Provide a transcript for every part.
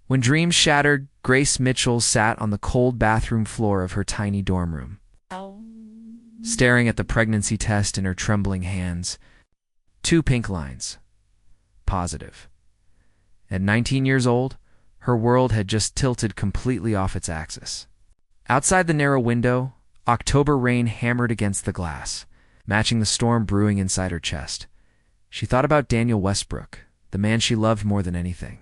When dreams shattered, Grace Mitchell sat on the cold bathroom floor of her tiny dorm room, staring at the pregnancy test in her trembling hands. 2 pink lines. Positive. At 19 years old, her world had just tilted completely off its axis. Outside the narrow window, October rain hammered against the glass, matching the storm brewing inside her chest. She thought about Daniel Westbrook, the man she loved more than anything.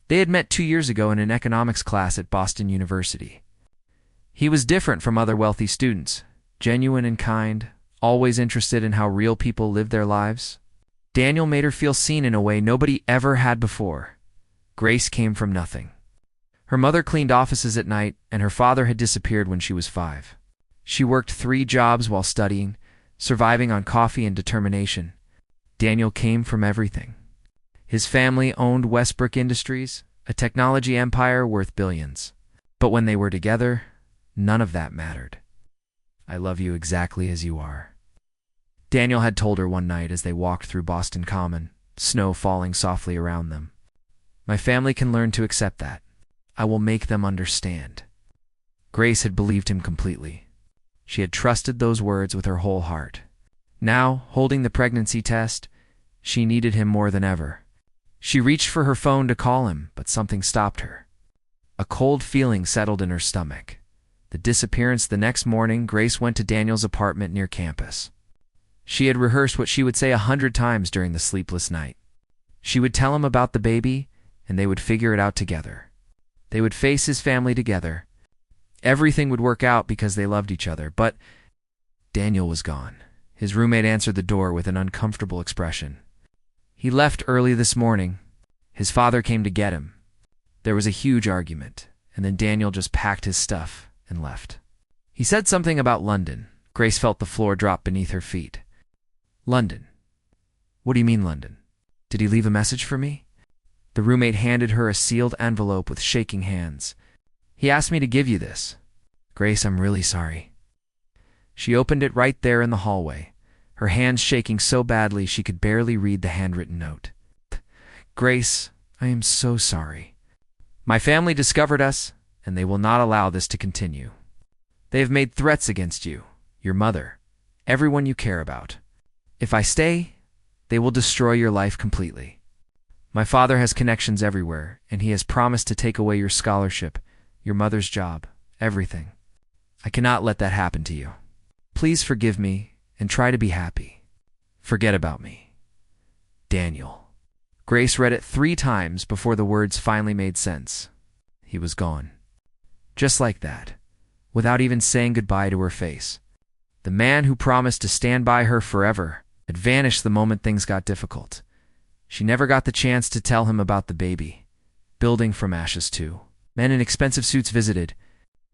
They had met 2 years ago in an economics class at Boston University. He was different from other wealthy students, genuine and kind, always interested in how real people lived their lives. Daniel made her feel seen in a way nobody ever had before. Grace came from nothing. Her mother cleaned offices at night, and her father had disappeared when she was 5. She worked 3 jobs while studying, surviving on coffee and determination. Daniel came from everything. His family owned Westbrook Industries, a technology empire worth billions. But when they were together, none of that mattered. "I love you exactly as you are," Daniel had told her one night as they walked through Boston Common, snow falling softly around them. "My family can learn to accept that. I will make them understand." Grace had believed him completely. She had trusted those words with her whole heart. Now, holding the pregnancy test, she needed him more than ever. She reached for her phone to call him, but something stopped her. A cold feeling settled in her stomach. The disappearance the next morning, Grace went to Daniel's apartment near campus. She had rehearsed what she would say 100 times during the sleepless night. She would tell him about the baby, and they would figure it out together. They would face his family together. Everything would work out because they loved each other, but Daniel was gone. His roommate answered the door with an uncomfortable expression. "He left early this morning. His father came to get him." There was a huge argument, and then Daniel just packed his stuff and left. He said something about London. Grace felt the floor drop beneath her feet. "London? What do you mean, London? Did he leave a message for me?" The roommate handed her a sealed envelope with shaking hands. "He asked me to give you this." "Grace, I'm really sorry." She opened it right there in the hallway, her hands shaking so badly she could barely read the handwritten note. "Grace, I am so sorry. My family discovered us, and they will not allow this to continue. They have made threats against you, your mother, everyone you care about. If I stay, they will destroy your life completely. My father has connections everywhere, and he has promised to take away your scholarship, your mother's job, everything. I cannot let that happen to you. Please forgive me and try to be happy. Forget about me. Daniel." Grace read it 3 times before the words finally made sense. He was gone. Just like that, without even saying goodbye to her face. The man who promised to stand by her forever had vanished the moment things got difficult. She never got the chance to tell him about the baby. Building from ashes too. Men in expensive suits visited.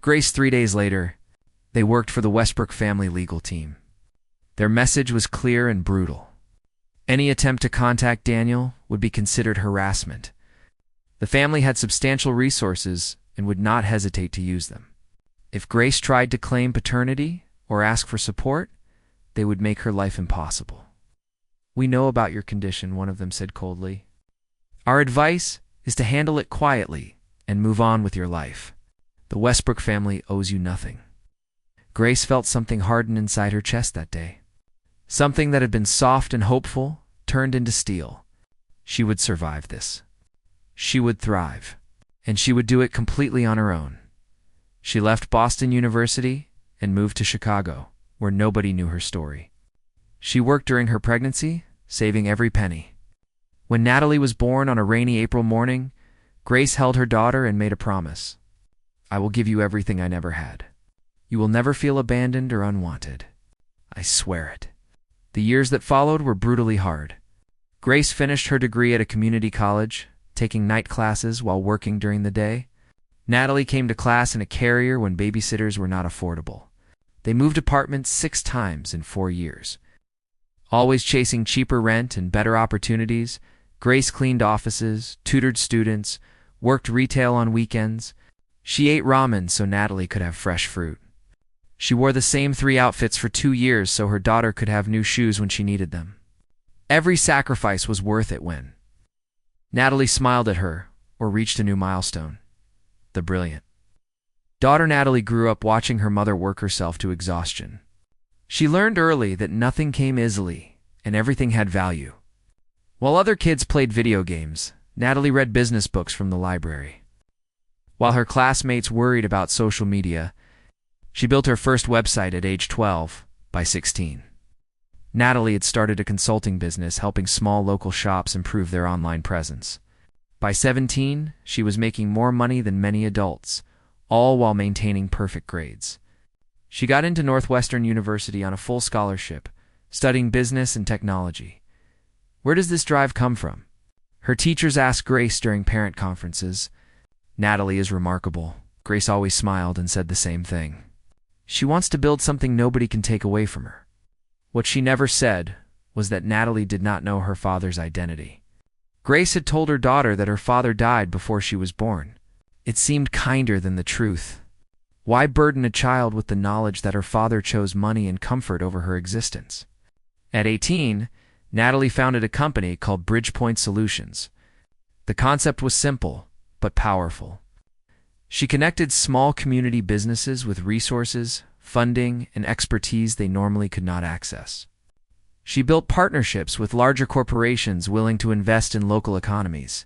Grace 3 days later, they worked for the Westbrook family legal team. Their message was clear and brutal. Any attempt to contact Daniel would be considered harassment. The family had substantial resources and would not hesitate to use them. If Grace tried to claim paternity or ask for support, they would make her life impossible. "We know about your condition," one of them said coldly. "Our advice is to handle it quietly and move on with your life. The Westbrook family owes you nothing." Grace felt something harden inside her chest that day. Something that had been soft and hopeful turned into steel. She would survive this. She would thrive, and she would do it completely on her own. She left Boston University and moved to Chicago, where nobody knew her story. She worked during her pregnancy, saving every penny. When Natalie was born on a rainy April morning, Grace held her daughter and made a promise. "I will give you everything I never had. You will never feel abandoned or unwanted. I swear it." The years that followed were brutally hard. Grace finished her degree at a community college, taking night classes while working during the day. Natalie came to class in a carrier when babysitters were not affordable. They moved apartments 6 times in 4 years. Always chasing cheaper rent and better opportunities, Grace cleaned offices, tutored students, worked retail on weekends. She ate ramen so Natalie could have fresh fruit. She wore the same 3 outfits for 2 years so her daughter could have new shoes when she needed them. Every sacrifice was worth it when Natalie smiled at her or reached a new milestone. The brilliant daughter Natalie grew up watching her mother work herself to exhaustion. She learned early that nothing came easily and everything had value. While other kids played video games, Natalie read business books from the library. While her classmates worried about social media, she built her first website at age 12. By 16, Natalie had started a consulting business helping small local shops improve their online presence. By 17, she was making more money than many adults, all while maintaining perfect grades. She got into Northwestern University on a full scholarship, studying business and technology. Where does this drive come from? Her teachers asked Grace during parent conferences. Natalie is remarkable. Grace always smiled and said the same thing. She wants to build something nobody can take away from her. What she never said was that Natalie did not know her father's identity. Grace had told her daughter that her father died before she was born. It seemed kinder than the truth. Why burden a child with the knowledge that her father chose money and comfort over her existence? At 18, Natalie founded a company called Bridgepoint Solutions. The concept was simple, but powerful. She connected small community businesses with resources, funding, and expertise they normally could not access. She built partnerships with larger corporations willing to invest in local economies.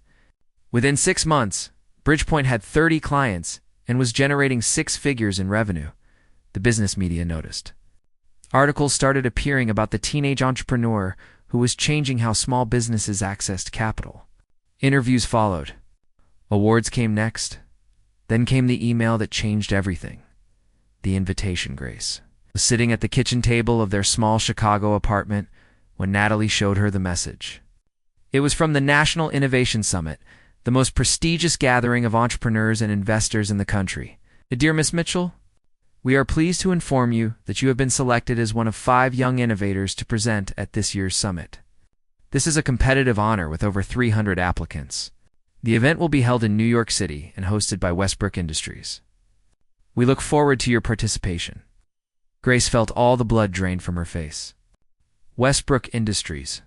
Within 6 months, Bridgepoint had 30 clients and was generating 6 figures in revenue, the business media noticed. Articles started appearing about the teenage entrepreneur who was changing how small businesses accessed capital. Interviews followed. Awards came next. Then came the email that changed everything. The invitation. Grace was sitting at the kitchen table of their small Chicago apartment when Natalie showed her the message. It was from the National Innovation Summit, the most prestigious gathering of entrepreneurs and investors in the country. Dear Miss Mitchell, we are pleased to inform you that you have been selected as one of 5 young innovators to present at this year's summit. This is a competitive honor with over 300 applicants. The event will be held in New York City and hosted by Westbrook Industries. We look forward to your participation. Grace felt all the blood drain from her face. Westbrook Industries.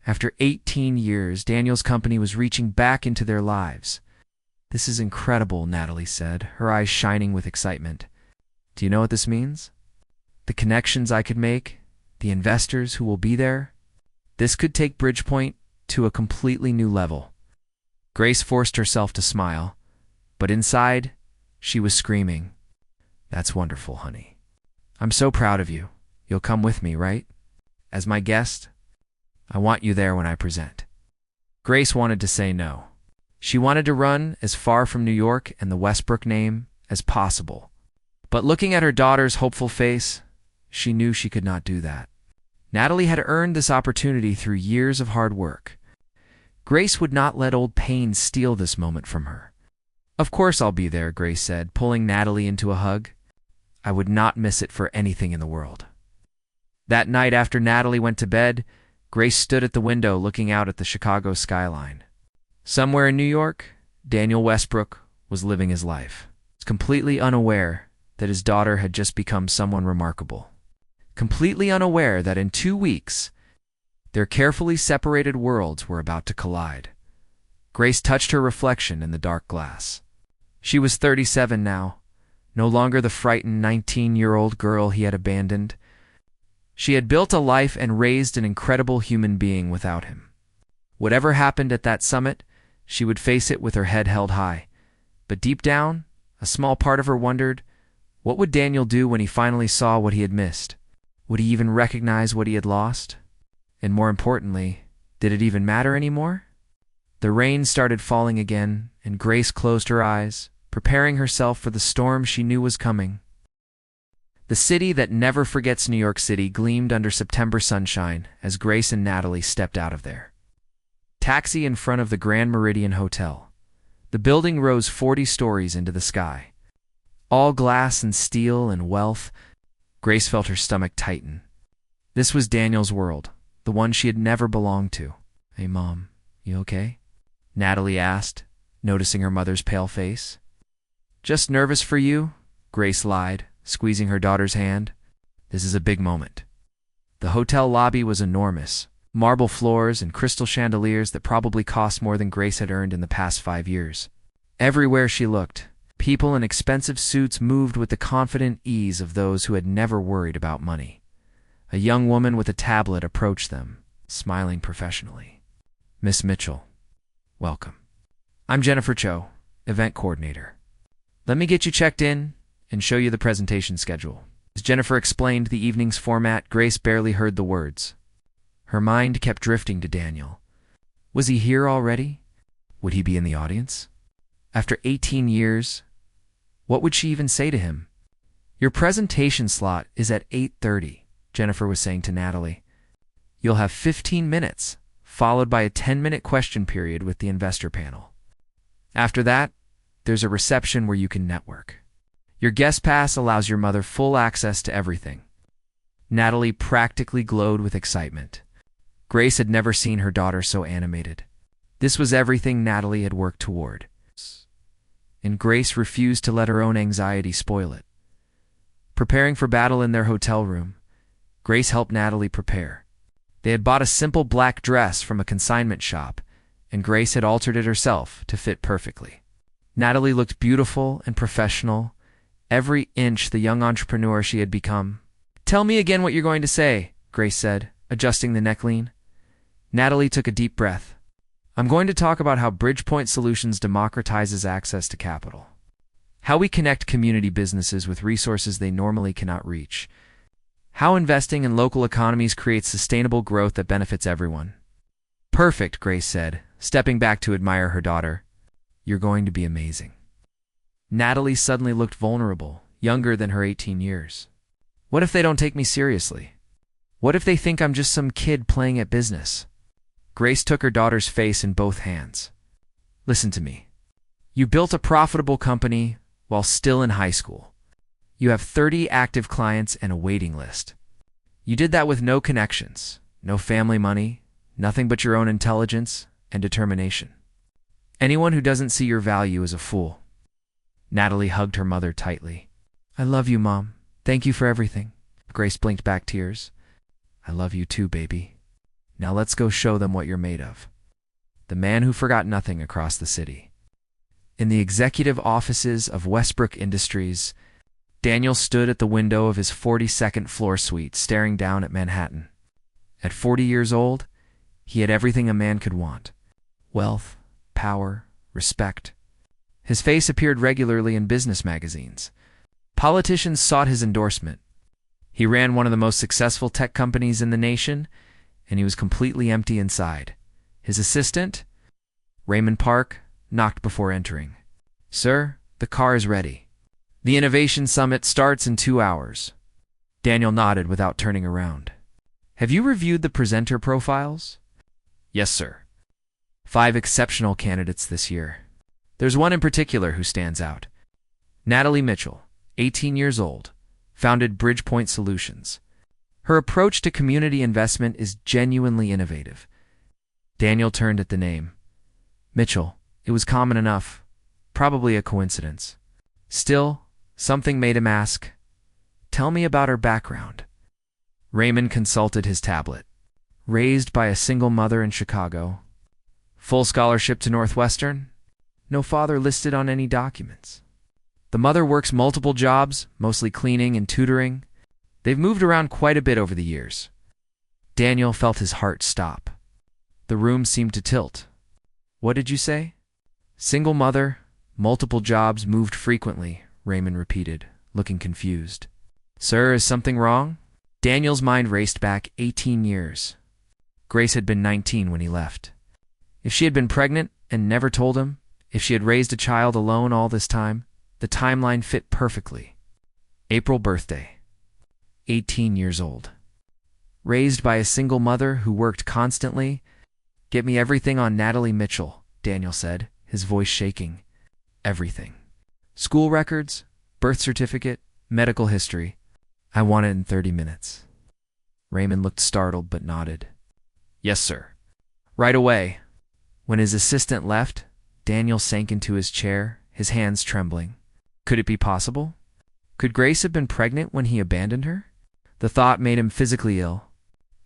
After 18 years, Daniel's company was reaching back into their lives. This is incredible, Natalie said, her eyes shining with excitement. Do you know what this means? The connections I could make, the investors who will be there. This could take Bridgepoint to a completely new level. Grace forced herself to smile, but inside, she was screaming. That's wonderful, honey. I'm so proud of you. You'll come with me, right? As my guest? I want you there when I present. Grace wanted to say no. She wanted to run as far from New York and the Westbrook name as possible. But looking at her daughter's hopeful face, she knew she could not do that. Natalie had earned this opportunity through years of hard work. Grace would not let old pain steal this moment from her. Of course I'll be there, Grace said, pulling Natalie into a hug. I would not miss it for anything in the world. That night after Natalie went to bed, Grace stood at the window looking out at the Chicago skyline. Somewhere in New York, Daniel Westbrook was living his life, completely unaware that his daughter had just become someone remarkable. Completely unaware that in 2 weeks, their carefully separated worlds were about to collide. Grace touched her reflection in the dark glass. She was 37 now, no longer the frightened 19-year-old girl he had abandoned. She had built a life and raised an incredible human being without him. Whatever happened at that summit, she would face it with her head held high. But deep down, a small part of her wondered, what would Daniel do when he finally saw what he had missed? Would he even recognize what he had lost? And more importantly, did it even matter anymore? The rain started falling again, and Grace closed her eyes, preparing herself for the storm she knew was coming. The city that never forgets New York City gleamed under September sunshine as Grace and Natalie stepped out of there. Taxi in front of the Grand Meridian Hotel. The building rose 40 stories into the sky. All glass and steel and wealth. Grace felt her stomach tighten. This was Daniel's world, the one she had never belonged to. Hey, Mom, you okay? Natalie asked, noticing her mother's pale face. Just nervous for you, Grace lied, squeezing her daughter's hand. This is a big moment. The hotel lobby was enormous, marble floors, and crystal chandeliers that probably cost more than Grace had earned in the past 5 years. Everywhere she looked, people in expensive suits moved with the confident ease of those who had never worried about money. A young woman with a tablet approached them, smiling professionally. "Miss Mitchell, welcome. I'm Jennifer Cho, event coordinator. Let me get you checked in and show you the presentation schedule." As Jennifer explained the evening's format, Grace barely heard the words. Her mind kept drifting to Daniel. Was he here already? Would he be in the audience? After 18 years, what would she even say to him? "Your presentation slot is at 8:30, Jennifer was saying to Natalie. "You'll have 15 minutes, followed by a 10-minute question period with the investor panel. After that, there's a reception where you can network. Your guest pass allows your mother full access to everything." Natalie practically glowed with excitement. Grace had never seen her daughter so animated. This was everything Natalie had worked toward, and Grace refused to let her own anxiety spoil it. Preparing for battle in their hotel room, Grace helped Natalie prepare. They had bought a simple black dress from a consignment shop, and Grace had altered it herself to fit perfectly. Natalie looked beautiful and professional, every inch the young entrepreneur she had become. "Tell me again what you're going to say," Grace said, adjusting the neckline. Natalie took a deep breath. "I'm going to talk about how Bridgepoint Solutions democratizes access to capital. How we connect community businesses with resources they normally cannot reach. How investing in local economies creates sustainable growth that benefits everyone." "Perfect," Grace said, stepping back to admire her daughter. "You're going to be amazing." Natalie suddenly looked vulnerable, younger than her 18 years. "What if they don't take me seriously? What if they think I'm just some kid playing at business?" Grace took her daughter's face in both hands. "Listen to me. You built a profitable company while still in high school. You have 30 active clients and a waiting list. You did that with no connections, no family money, nothing but your own intelligence and determination. Anyone who doesn't see your value is a fool." Natalie hugged her mother tightly. "I love you, Mom. Thank you for everything." Grace blinked back tears. "I love you too, baby. Now let's go show them what you're made of." The man who forgot nothing across the city. In the executive offices of Westbrook Industries, Daniel stood at the window of his 42nd floor suite, staring down at Manhattan. At 40 years old, he had everything a man could want: wealth, power, respect. His face appeared regularly in business magazines. Politicians sought his endorsement. He ran one of the most successful tech companies in the nation, and he was completely empty inside. His assistant, Raymond Park, knocked before entering. "Sir, the car is ready. The Innovation Summit starts in 2 hours." Daniel nodded without turning around. "Have you reviewed the presenter profiles?" "Yes, sir. 5 exceptional candidates this year. There's one in particular who stands out. Natalie Mitchell, 18 years old, founded Bridgepoint Solutions. Her approach to community investment is genuinely innovative." Daniel turned at the name. Mitchell. It was common enough. Probably a coincidence. Still, something made him ask, "Tell me about her background." Raymond consulted his tablet. Raised by a single mother in Chicago. Full scholarship to Northwestern. No father listed on any documents. The mother works multiple jobs, mostly cleaning and tutoring. They've moved around quite a bit over the years. Daniel felt his heart stop. The room seemed to tilt. "What did you say?" "Single mother, multiple jobs, moved frequently," Raymond repeated, looking confused. "Sir, is something wrong?" Daniel's mind raced back 18 years. Grace had been 19 when he left. If she had been pregnant and never told him, if she had raised a child alone all this time, the timeline fit perfectly. April birthday. 18 years old. Raised by a single mother who worked constantly. "Get me everything on Natalie Mitchell," Daniel said, his voice shaking. "Everything. School records, birth certificate, medical history. I want it in 30 minutes. Raymond looked startled but nodded. "Yes, sir. Right away." When his assistant left, Daniel sank into his chair, his hands trembling. Could it be possible? Could Grace have been pregnant when he abandoned her? The thought made him physically ill.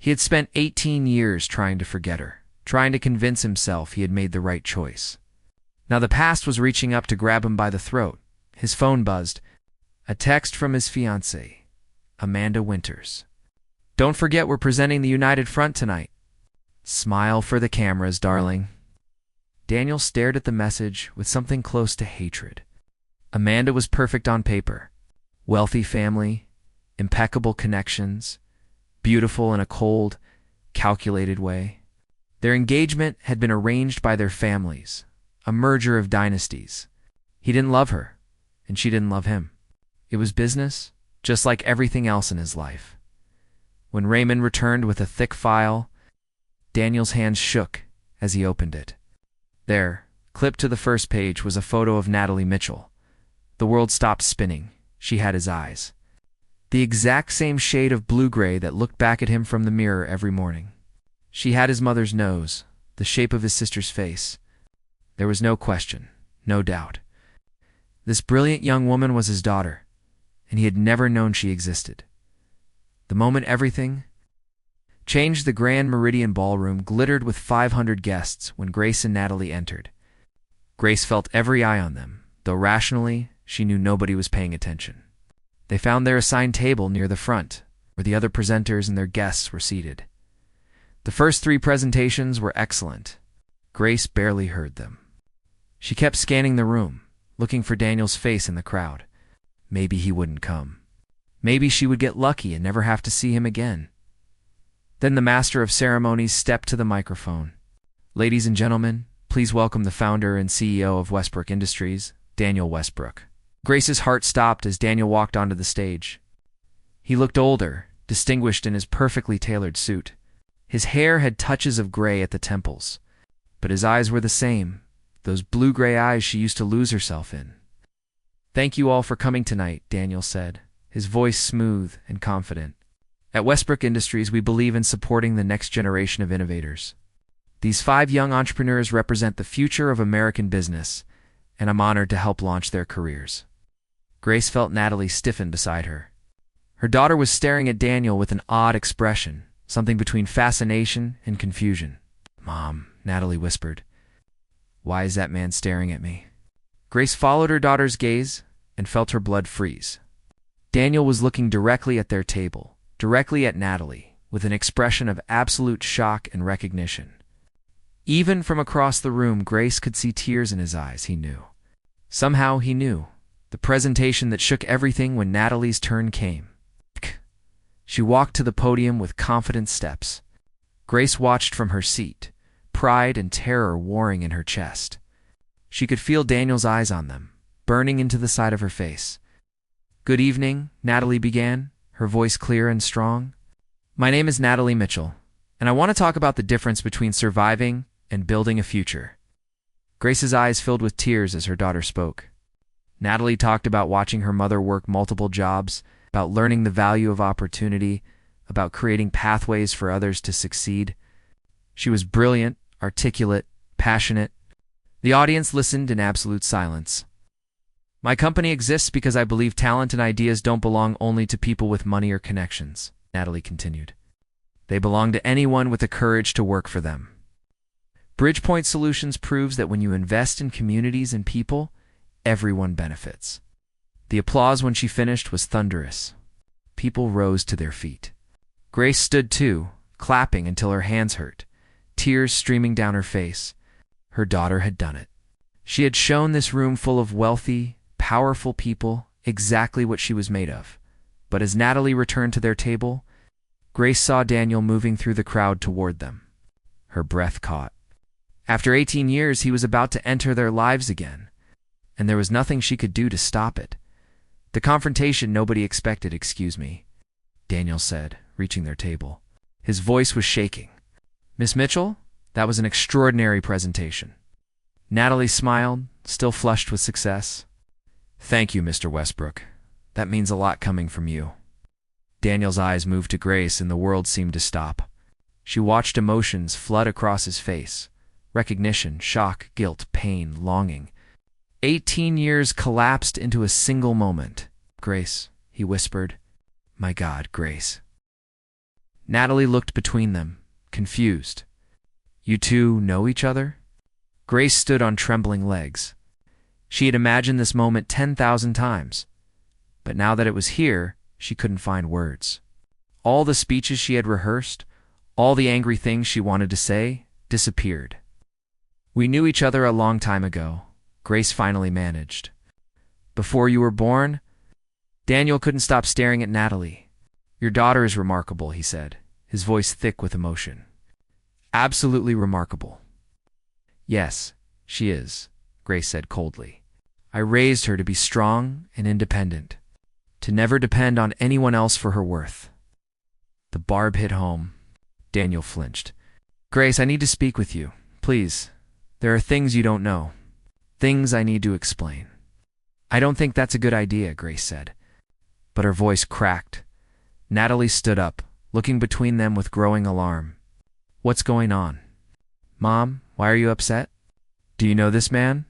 He had spent 18 years trying to forget her, trying to convince himself he had made the right choice. Now the past was reaching up to grab him by the throat. His phone buzzed. A text from his fiancée, Amanda Winters. "Don't forget we're presenting the United Front tonight. Smile for the cameras, darling." Daniel stared at the message with something close to hatred. Amanda was perfect on paper. Wealthy family, impeccable connections, beautiful in a cold, calculated way. Their engagement had been arranged by their families, a merger of dynasties. He didn't love her, and she didn't love him. It was business, just like everything else in his life. When Raymond returned with a thick file, Daniel's hands shook as he opened it. There, clipped to the first page, was a photo of Natalie Mitchell. The world stopped spinning. She had his eyes. The exact same shade of blue-gray that looked back at him from the mirror every morning. She had his mother's nose, the shape of his sister's face. There was no question, no doubt. This brilliant young woman was his daughter, and he had never known she existed. The moment everything changed, the Grand Meridian Ballroom glittered with 500 guests when Grace and Natalie entered. Grace felt every eye on them, though rationally, she knew nobody was paying attention. They found their assigned table near the front, where the other presenters and their guests were seated. The first 3 presentations were excellent. Grace barely heard them. She kept scanning the room, looking for Daniel's face in the crowd. Maybe he wouldn't come. Maybe she would get lucky and never have to see him again. Then the master of ceremonies stepped to the microphone. "Ladies and gentlemen, please welcome the founder and CEO of Westbrook Industries, Daniel Westbrook." Grace's heart stopped as Daniel walked onto the stage. He looked older, distinguished in his perfectly tailored suit. His hair had touches of gray at the temples, but his eyes were the same, those blue-gray eyes she used to lose herself in. "Thank you all for coming tonight," Daniel said, his voice smooth and confident. "At Westbrook Industries, we believe in supporting the next generation of innovators. These 5 young entrepreneurs represent the future of American business, and I'm honored to help launch their careers." Grace felt Natalie stiffen beside her. Her daughter was staring at Daniel with an odd expression, something between fascination and confusion. "Mom," Natalie whispered, "why is that man staring at me?" Grace followed her daughter's gaze and felt her blood freeze. Daniel was looking directly at their table, directly at Natalie, with an expression of absolute shock and recognition. Even from across the room, Grace could see tears in his eyes, he knew. Somehow he knew. The presentation that shook everything when Natalie's turn came. She walked to the podium with confident steps. Grace watched from her seat, pride and terror warring in her chest. She could feel Daniel's eyes on them, burning into the side of her face. "Good evening," Natalie began, her voice clear and strong. "My name is Natalie Mitchell, and I want to talk about the difference between surviving and building a future." Grace's eyes filled with tears as her daughter spoke. Natalie talked about watching her mother work multiple jobs, about learning the value of opportunity, about creating pathways for others to succeed. She was brilliant, articulate, passionate. The audience listened in absolute silence. "My company exists because I believe talent and ideas don't belong only to people with money or connections," Natalie continued. "They belong to anyone with the courage to work for them. Bridgepoint Solutions proves that when you invest in communities and people, everyone benefits." The applause when she finished was thunderous. People rose to their feet. Grace stood too, clapping until her hands hurt, tears streaming down her face. Her daughter had done it. She had shown this room full of wealthy, powerful people exactly what she was made of. But as Natalie returned to their table, Grace saw Daniel moving through the crowd toward them. Her breath caught. After 18 years, he was about to enter their lives again, and there was nothing she could do to stop it. The confrontation nobody expected. "Excuse me," Daniel said, reaching their table. His voice was shaking. "Miss Mitchell, that was an extraordinary presentation." Natalie smiled, still flushed with success. "Thank you, Mr. Westbrook. That means a lot coming from you." Daniel's eyes moved to Grace and the world seemed to stop. She watched emotions flood across his face. Recognition, shock, guilt, pain, longing. 18 years collapsed into a single moment. "Grace," he whispered. "My God, Grace." Natalie looked between them, confused. You two know each other? Grace stood on trembling legs. She had imagined this moment 10,000 times, but now that it was here, she couldn't find words. All the speeches she had rehearsed, all the angry things she wanted to say, disappeared. We knew each other a long time ago, Grace finally managed. Before you were born? Daniel couldn't stop staring at Natalie. Your daughter is remarkable, he said, his voice thick with emotion. Absolutely remarkable. Yes, she is, Grace said coldly. I raised her to be strong and independent, to never depend on anyone else for her worth. The barb hit home. Daniel flinched. Grace, I need to speak with you. Please. There are things you don't know. Things I need to explain. I don't think that's a good idea, Grace said. But her voice cracked. Natalie stood up, looking between them with growing alarm. What's going on? Mom, why are you upset? Do you know this man?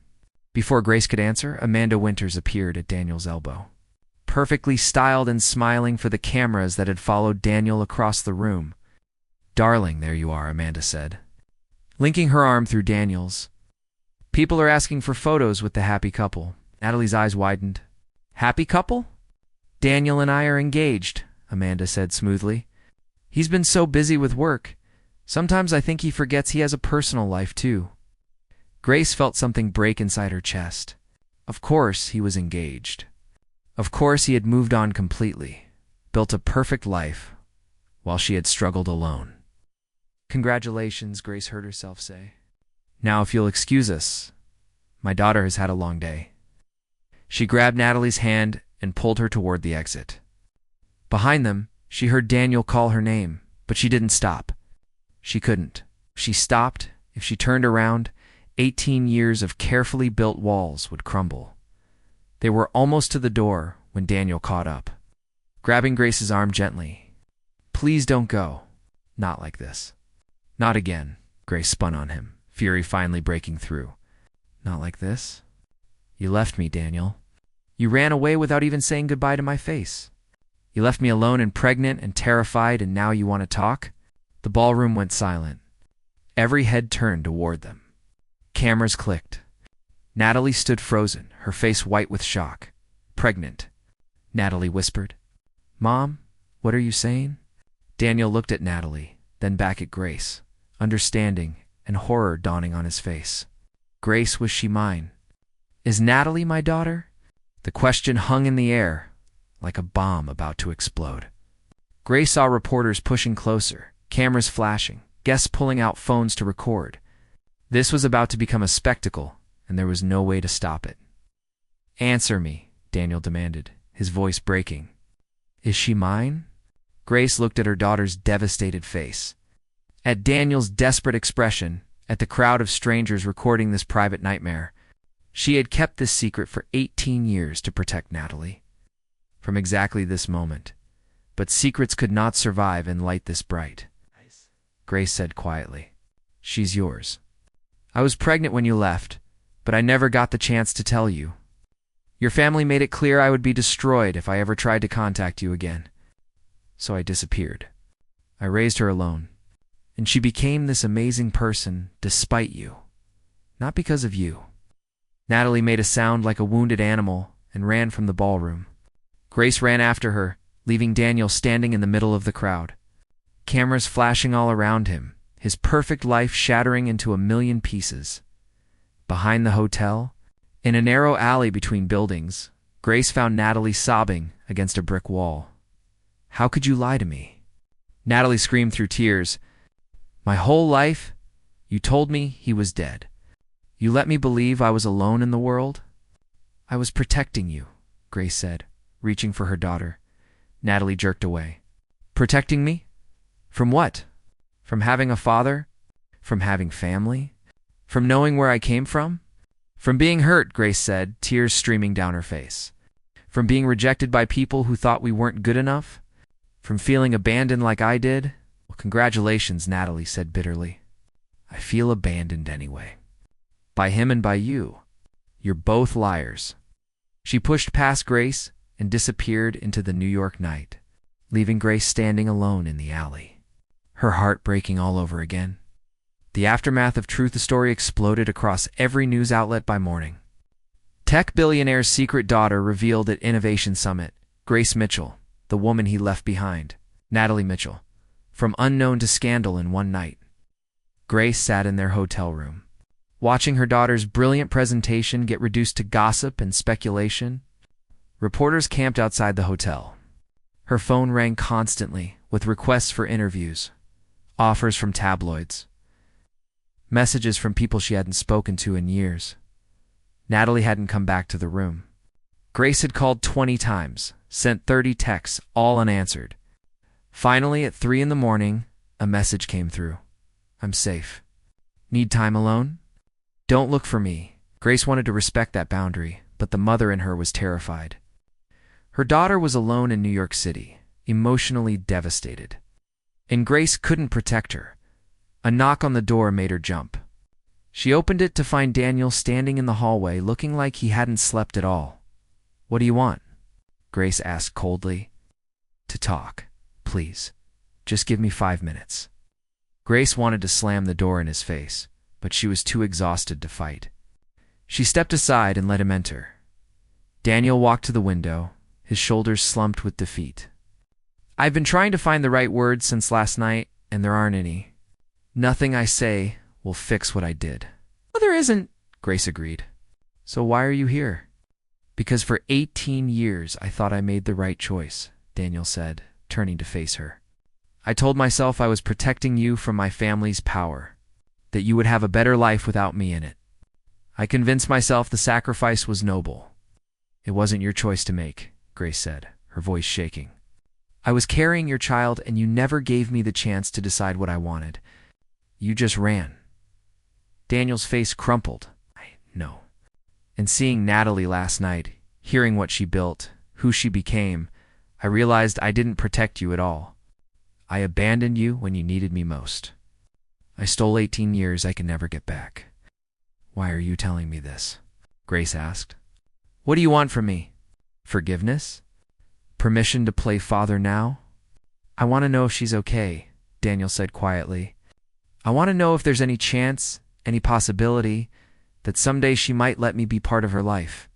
Before Grace could answer, Amanda Winters appeared at Daniel's elbow. Perfectly styled and smiling for the cameras that had followed Daniel across the room. Darling, there you are, Amanda said, linking her arm through Daniel's. People are asking for photos with the happy couple. Natalie's eyes widened. Happy couple? Daniel and I are engaged, Amanda said smoothly. He's been so busy with work. Sometimes I think he forgets he has a personal life too. Grace felt something break inside her chest. Of course he was engaged. Of course he had moved on completely, built a perfect life, while she had struggled alone. Congratulations, Grace heard herself say. Now if you'll excuse us, my daughter has had a long day. She grabbed Natalie's hand and pulled her toward the exit. Behind them, she heard Daniel call her name, but she didn't stop. She couldn't. If she stopped, if she turned around, 18 years of carefully built walls would crumble. They were almost to the door when Daniel caught up, grabbing Grace's arm gently. Please don't go. Not like this. Not again. Grace spun on him, fury finally breaking through. Not like this? You left me, Daniel. You ran away without even saying goodbye to my face. You left me alone and pregnant and terrified, and now you want to talk? The ballroom went silent. Every head turned toward them. Cameras clicked. Natalie stood frozen, her face white with shock. Pregnant. Natalie whispered. Mom, what are you saying? Daniel looked at Natalie, then back at Grace, understanding and horror dawning on his face. Grace, was she mine? Is Natalie my daughter? The question hung in the air, like a bomb about to explode. Grace saw reporters pushing closer, cameras flashing, guests pulling out phones to record. This was about to become a spectacle, and there was no way to stop it. Answer me, Daniel demanded, his voice breaking. Is she mine? Grace looked at her daughter's devastated face, at Daniel's desperate expression, at the crowd of strangers recording this private nightmare. She had kept this secret for 18 years to protect Natalie from exactly this moment. But secrets could not survive in light this bright. Grace said quietly, She's yours. I was pregnant when you left, but I never got the chance to tell you. Your family made it clear I would be destroyed if I ever tried to contact you again. So I disappeared. I raised her alone, and she became this amazing person despite you, not because of you. Natalie made a sound like a wounded animal and ran from the ballroom. Grace ran after her, leaving Daniel standing in the middle of the crowd. Cameras flashing all around him, his perfect life shattering into a million pieces. Behind the hotel, in a narrow alley between buildings, Grace found Natalie sobbing against a brick wall. How could you lie to me? Natalie screamed through tears. My whole life, you told me he was dead. You let me believe I was alone in the world? I was protecting you, Grace said, reaching for her daughter. Natalie jerked away. Protecting me? From what? From having a father? From having family? From knowing where I came from? From being hurt, Grace said, tears streaming down her face. From being rejected by people who thought we weren't good enough? From feeling abandoned like I did? Well, congratulations, Natalie said bitterly. I feel abandoned anyway. By him and by you. You're both liars. She pushed past Grace and disappeared into the New York night, leaving Grace standing alone in the alley. her heart breaking all over again. The aftermath of Truth the Story exploded across every news outlet by morning. Tech billionaire's secret daughter revealed at Innovation Summit. Grace Mitchell, the woman he left behind. Natalie Mitchell. From unknown to scandal in one night. Grace sat in their hotel room, watching her daughter's brilliant presentation get reduced to gossip and speculation. Reporters camped outside the hotel. Her phone rang constantly with requests for interviews, offers from tabloids, messages from people she hadn't spoken to in years. Natalie hadn't come back to the room. Grace had called 20 times, sent 30 texts, all unanswered. Finally, at 3 in the morning, a message came through. I'm safe. Need time alone? Don't look for me. Grace wanted to respect that boundary, but the mother in her was terrified. Her daughter was alone in New York City, emotionally devastated. And Grace couldn't protect her. A knock on the door made her jump. She opened it to find Daniel standing in the hallway, looking like he hadn't slept at all. What do you want? Grace asked coldly. To talk, please. Just give me 5 minutes. Grace wanted to slam the door in his face, but she was too exhausted to fight. She stepped aside and let him enter. Daniel walked to the window, his shoulders slumped with defeat. I've been trying to find the right words since last night, and there aren't any. Nothing I say will fix what I did. Well, there isn't, Grace agreed. So why are you here? Because for 18 years I thought I made the right choice, Daniel said, turning to face her. I told myself I was protecting you from my family's power, that you would have a better life without me in it. I convinced myself the sacrifice was noble. It wasn't your choice to make, Grace said, her voice shaking. I was carrying your child and you never gave me the chance to decide what I wanted. You just ran. Daniel's face crumpled. I know. And seeing Natalie last night, hearing what she built, who she became, I realized I didn't protect you at all. I abandoned you when you needed me most. I stole 18 years I can never get back. Why are you telling me this? Grace asked. What do you want from me? Forgiveness? Permission to play father now? I want to know if she's okay, Daniel said quietly. I want to know if there's any chance, any possibility, that someday she might let me be part of her life.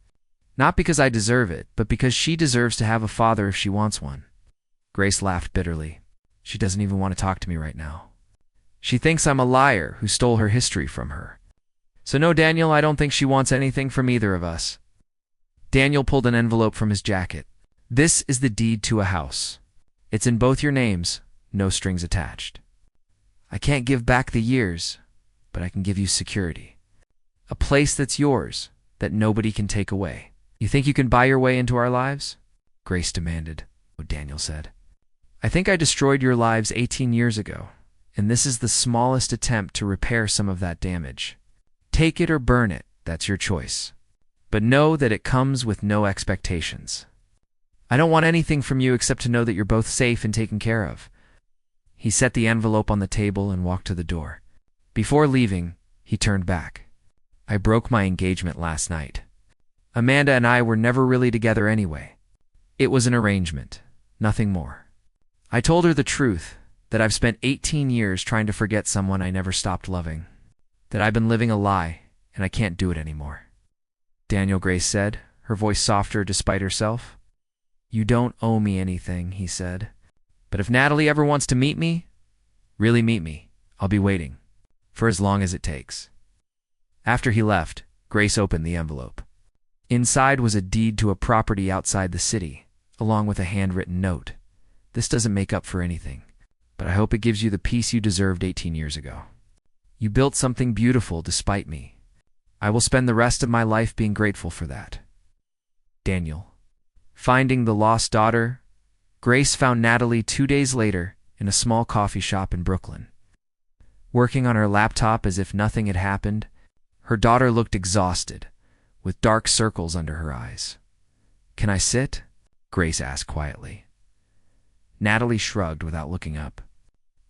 Not because I deserve it, but because she deserves to have a father if she wants one. Grace laughed bitterly. She doesn't even want to talk to me right now. She thinks I'm a liar who stole her history from her. So no, Daniel, I don't think she wants anything from either of us. Daniel pulled an envelope from his jacket. This is the deed to a house. It's in both your names, no strings attached. I can't give back the years, but I can give you security. A place that's yours, that nobody can take away. You think you can buy your way into our lives? Grace demanded. What Daniel said. I think I destroyed your lives 18 years ago, and this is the smallest attempt to repair some of that damage. Take it or burn it, that's your choice. But know that it comes with no expectations. I don't want anything from you except to know that you're both safe and taken care of. He set the envelope on the table and walked to the door. Before leaving, he turned back. I broke my engagement last night. Amanda and I were never really together anyway. It was an arrangement, nothing more. I told her the truth, that I've spent 18 years trying to forget someone I never stopped loving. That I've been living a lie, and I can't do it anymore. Daniel, Grace said, her voice softer despite herself. You don't owe me anything, he said. But if Natalie ever wants to meet me, really meet me, I'll be waiting, for as long as it takes. After he left, Grace opened the envelope. Inside was a deed to a property outside the city, along with a handwritten note. This doesn't make up for anything, but I hope it gives you the peace you deserved 18 years ago. You built something beautiful despite me. I will spend the rest of my life being grateful for that. Daniel. Finding the lost daughter, Grace found Natalie 2 days later in a small coffee shop in Brooklyn. Working on her laptop as if nothing had happened, her daughter looked exhausted, with dark circles under her eyes. Can I sit? Grace asked quietly. Natalie shrugged without looking up.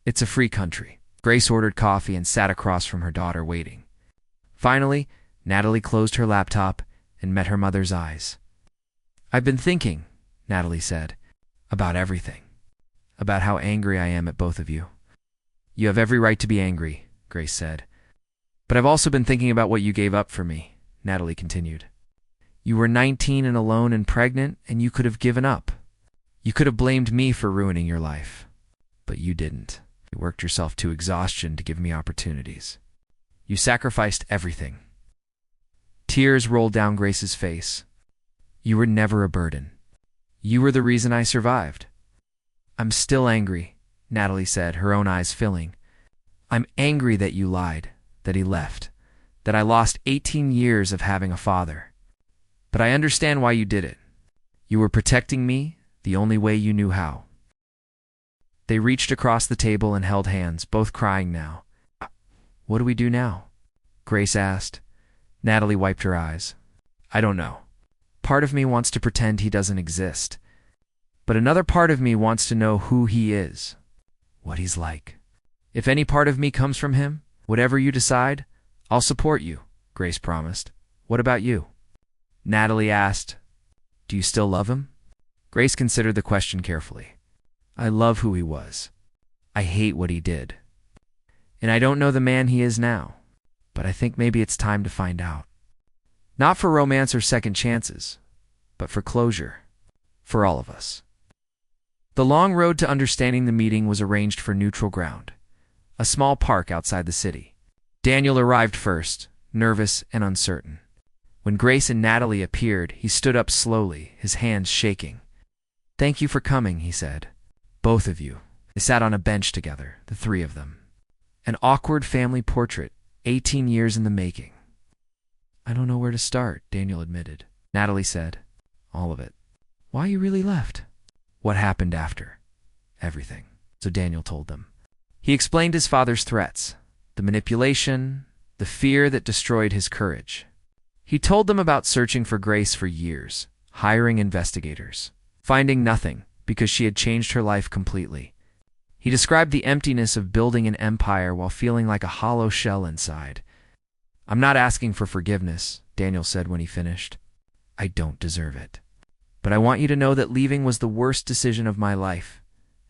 It's a free country. Grace ordered coffee and sat across from her daughter, waiting. Finally, Natalie closed her laptop and met her mother's eyes. I've been thinking, Natalie said, about everything. About how angry I am at both of you. You have every right to be angry, Grace said. But I've also been thinking about what you gave up for me, Natalie continued. You were 19 and alone and pregnant, and you could have given up. You could have blamed me for ruining your life. But you didn't. You worked yourself to exhaustion to give me opportunities. You sacrificed everything. Tears rolled down Grace's face. You were never a burden. You were the reason I survived. I'm still angry, Natalie said, her own eyes filling. I'm angry that you lied, that he left, that I lost 18 years of having a father. But I understand why you did it. You were protecting me the only way you knew how. They reached across the table and held hands, both crying now. What do we do now? Grace asked. Natalie wiped her eyes. I don't know. Part of me wants to pretend he doesn't exist. But another part of me wants to know who he is, what he's like. If any part of me comes from him, whatever you decide, I'll support you, Grace promised. What about you? Natalie asked. Do you still love him? Grace considered the question carefully. I love who he was. I hate what he did. And I don't know the man he is now, but I think maybe it's time to find out. Not for romance or second chances, but for closure. For all of us. The long road to understanding the meeting was arranged for neutral ground, a small park outside the city. Daniel arrived first, nervous and uncertain. When Grace and Natalie appeared, he stood up slowly, his hands shaking. Thank you for coming, he said. Both of you. They sat on a bench together, the three of them. An awkward family portrait, 18 years in the making. I don't know where to start, Daniel admitted. Natalie said, all of it. Why you really left? What happened after? Everything. So Daniel told them. He explained his father's threats, the manipulation, the fear that destroyed his courage. He told them about searching for Grace for years, hiring investigators, finding nothing because she had changed her life completely. He described the emptiness of building an empire while feeling like a hollow shell inside. I'm not asking for forgiveness, Daniel said when he finished. I don't deserve it. But I want you to know that leaving was the worst decision of my life,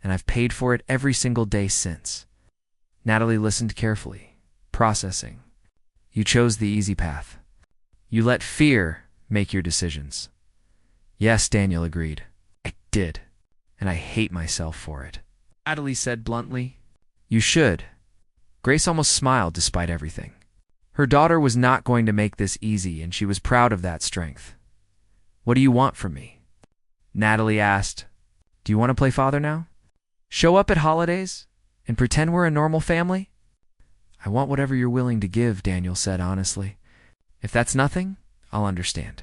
and I've paid for it every single day since. Natalie listened carefully, processing. You chose the easy path. You let fear make your decisions. Yes, Daniel agreed. I did, and I hate myself for it. Natalie said bluntly. You should. Grace almost smiled despite everything. Her daughter was not going to make this easy, and she was proud of that strength. What do you want from me? Natalie asked. Do you want to play father now? Show up at holidays and pretend we're a normal family? I want whatever you're willing to give, Daniel said honestly. If that's nothing, I'll understand.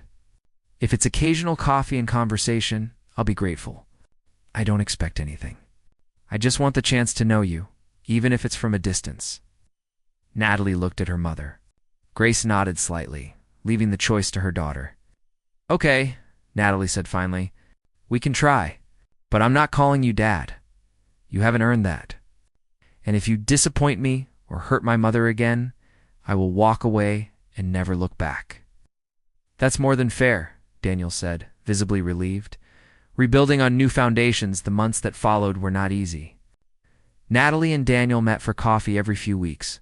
If it's occasional coffee and conversation, I'll be grateful. I don't expect anything. I just want the chance to know you, even if it's from a distance. Natalie looked at her mother. Grace nodded slightly, leaving the choice to her daughter. Okay, Natalie said finally. We can try, but I'm not calling you Dad. You haven't earned that. And if you disappoint me or hurt my mother again, I will walk away and never look back. That's more than fair, Daniel said, visibly relieved. Rebuilding on new foundations, the months that followed were not easy. Natalie and Daniel met for coffee every few weeks.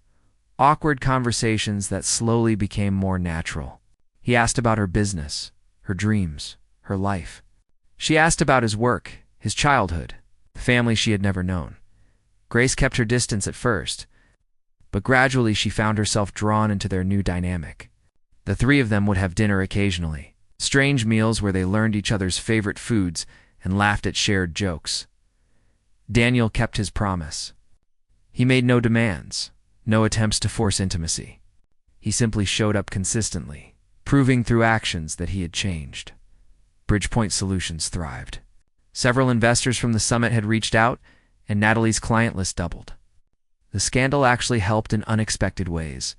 Awkward conversations that slowly became more natural. He asked about her business, her dreams, her life. She asked about his work, his childhood, the family she had never known. Grace kept her distance at first, but gradually she found herself drawn into their new dynamic. The three of them would have dinner occasionally, strange meals where they learned each other's favorite foods and laughed at shared jokes. Daniel kept his promise. He made no demands, no attempts to force intimacy. He simply showed up consistently, proving through actions that he had changed. Bridgepoint Solutions thrived. Several investors from the summit had reached out, and Natalie's client list doubled. The scandal actually helped in unexpected ways.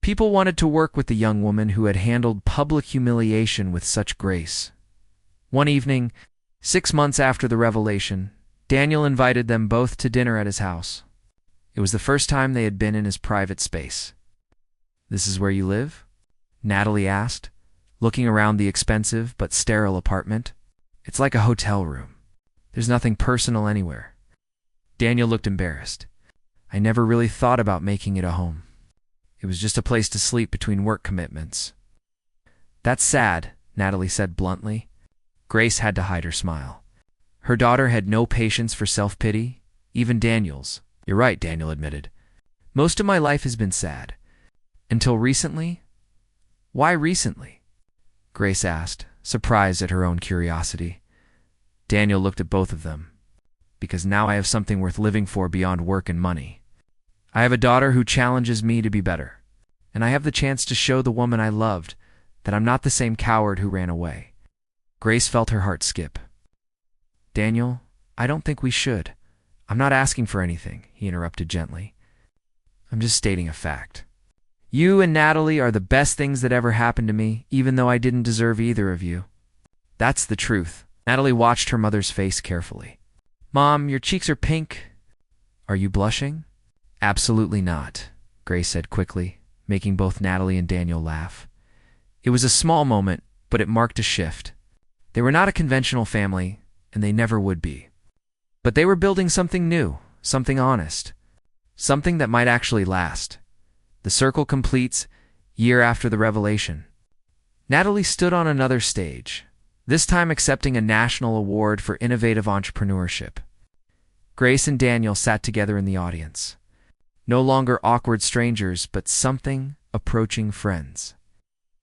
People wanted to work with the young woman who had handled public humiliation with such grace. One evening, 6 months after the revelation, Daniel invited them both to dinner at his house. It was the first time they had been in his private space. This is where you live? Natalie asked, looking around the expensive but sterile apartment. It's like a hotel room. There's nothing personal anywhere. Daniel looked embarrassed. I never really thought about making it a home. It was just a place to sleep between work commitments. That's sad, Natalie said bluntly. Grace had to hide her smile. Her daughter had no patience for self-pity, even Daniel's. You're right, Daniel admitted. Most of my life has been sad. Until recently? Why recently? Grace asked, surprised at her own curiosity. Daniel looked at both of them. Because now I have something worth living for beyond work and money. I have a daughter who challenges me to be better. And I have the chance to show the woman I loved that I'm not the same coward who ran away. Grace felt her heart skip. Daniel, I don't think we should. I'm not asking for anything, he interrupted gently. I'm just stating a fact. You and Natalie are the best things that ever happened to me, even though I didn't deserve either of you. That's the truth. Natalie watched her mother's face carefully. Mom, your cheeks are pink. Are you blushing? Absolutely not, Grace said quickly, making both Natalie and Daniel laugh. It was a small moment, but it marked a shift. They were not a conventional family, and they never would be. But they were building something new, something honest, something that might actually last. The circle completes, year after the revelation. Natalie stood on another stage, this time accepting a national award for innovative entrepreneurship. Grace and Daniel sat together in the audience. No longer awkward strangers, but something approaching friends.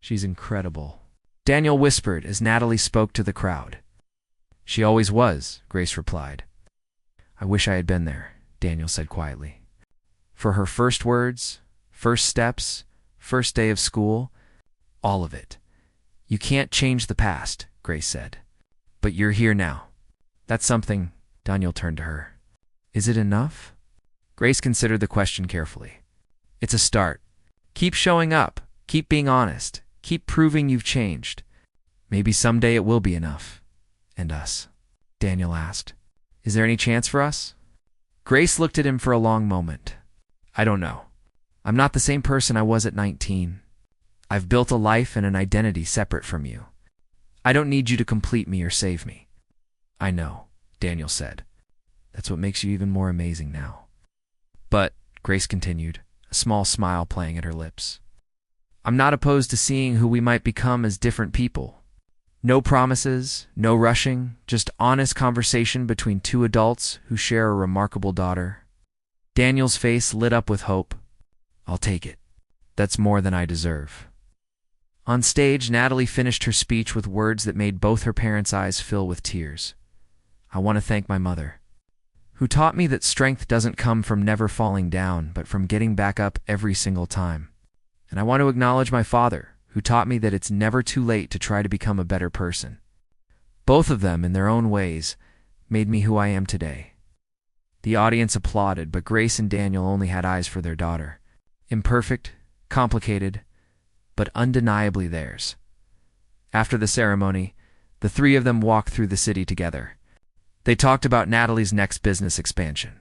She's incredible, Daniel whispered as Natalie spoke to the crowd. She always was, Grace replied. I wish I had been there, Daniel said quietly. For her first words, first steps, first day of school, all of it. You can't change the past, Grace said. But you're here now. That's something, Daniel turned to her. Is it enough? Grace considered the question carefully. It's a start. Keep showing up. Keep being honest. Keep proving you've changed. Maybe someday it will be enough. And us? Daniel asked. Is there any chance for us? Grace looked at him for a long moment. I don't know. I'm not the same person I was at 19. I've built a life and an identity separate from you. I don't need you to complete me or save me. I know, Daniel said. That's what makes you even more amazing now. But, Grace continued, a small smile playing at her lips, I'm not opposed to seeing who we might become as different people. No promises, no rushing, just honest conversation between two adults who share a remarkable daughter. Daniel's face lit up with hope. I'll take it. That's more than I deserve. On stage, Natalie finished her speech with words that made both her parents' eyes fill with tears. I want to thank my mother, who taught me that strength doesn't come from never falling down, but from getting back up every single time. And I want to acknowledge my father, who taught me that it's never too late to try to become a better person. Both of them, in their own ways, made me who I am today. The audience applauded, but Grace and Daniel only had eyes for their daughter. Imperfect, complicated, but undeniably theirs. After the ceremony, the three of them walked through the city together. They talked about Natalie's next business expansion,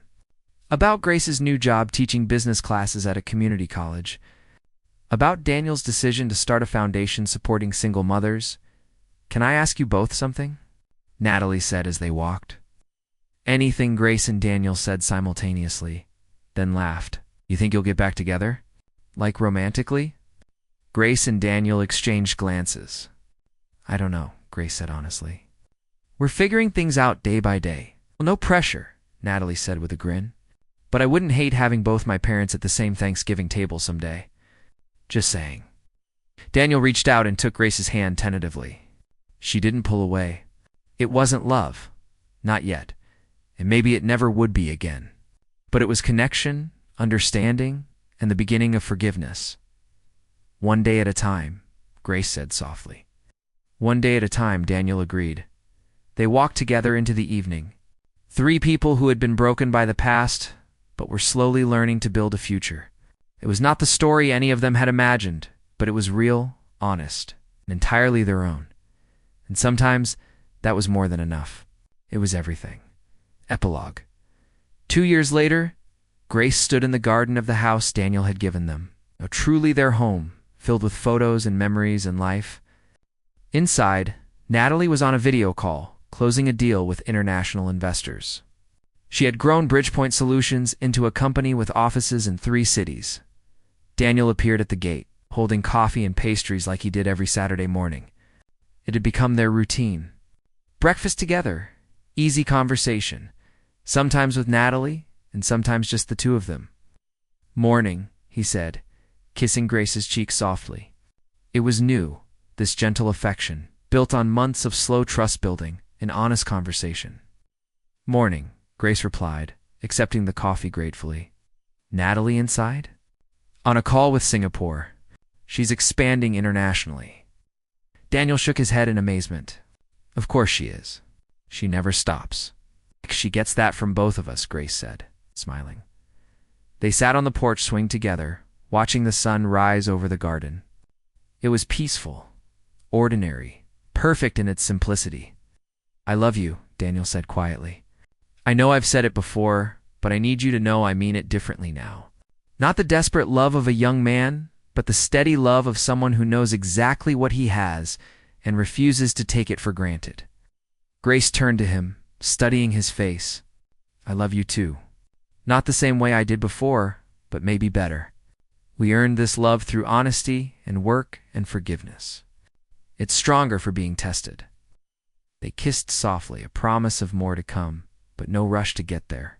about Grace's new job teaching business classes at a community college, about Daniel's decision to start a foundation supporting single mothers. Can I ask you both something? Natalie said as they walked. Anything, Grace and Daniel said simultaneously, then laughed. You think you'll get back together? Like romantically? Grace and Daniel exchanged glances. I don't know, Grace said honestly. We're figuring things out day by day. Well, no pressure, Natalie said with a grin. But I wouldn't hate having both my parents at the same Thanksgiving table someday. Just saying. Daniel reached out and took Grace's hand tentatively. She didn't pull away. It wasn't love. Not yet. And maybe it never would be again. But it was connection, understanding, and the beginning of forgiveness. One day at a time, Grace said softly. One day at a time, Daniel agreed. They walked together into the evening. Three people who had been broken by the past, but were slowly learning to build a future. It was not the story any of them had imagined, but it was real, honest, and entirely their own. And sometimes that was more than enough. It was everything. Epilogue. 2 years later, Grace stood in the garden of the house Daniel had given them, a truly their home, filled with photos and memories and life. Inside, Natalie was on a video call, closing a deal with international investors. She had grown Bridgepoint Solutions into a company with offices in 3 cities. Daniel appeared at the gate, holding coffee and pastries like he did every Saturday morning. It had become their routine. Breakfast together, easy conversation, sometimes with Natalie, and sometimes just the two of them. "Morning," he said, kissing Grace's cheek softly. It was new, this gentle affection, built on months of slow trust-building and honest conversation. "Morning," Grace replied, accepting the coffee gratefully. "Natalie inside?" "On a call with Singapore. She's expanding internationally." Daniel shook his head in amazement. "Of course she is. She never stops." "She gets that from both of us," Grace said, smiling. They sat on the porch swing together, watching the sun rise over the garden. It was peaceful, ordinary, perfect in its simplicity. "I love you," Daniel said quietly. "I know I've said it before, but I need you to know I mean it differently now. Not the desperate love of a young man, but the steady love of someone who knows exactly what he has and refuses to take it for granted." Grace turned to him, studying his face. "I love you too. Not the same way I did before, but maybe better. We earned this love through honesty and work and forgiveness. It's stronger for being tested." They kissed softly, a promise of more to come, but no rush to get there.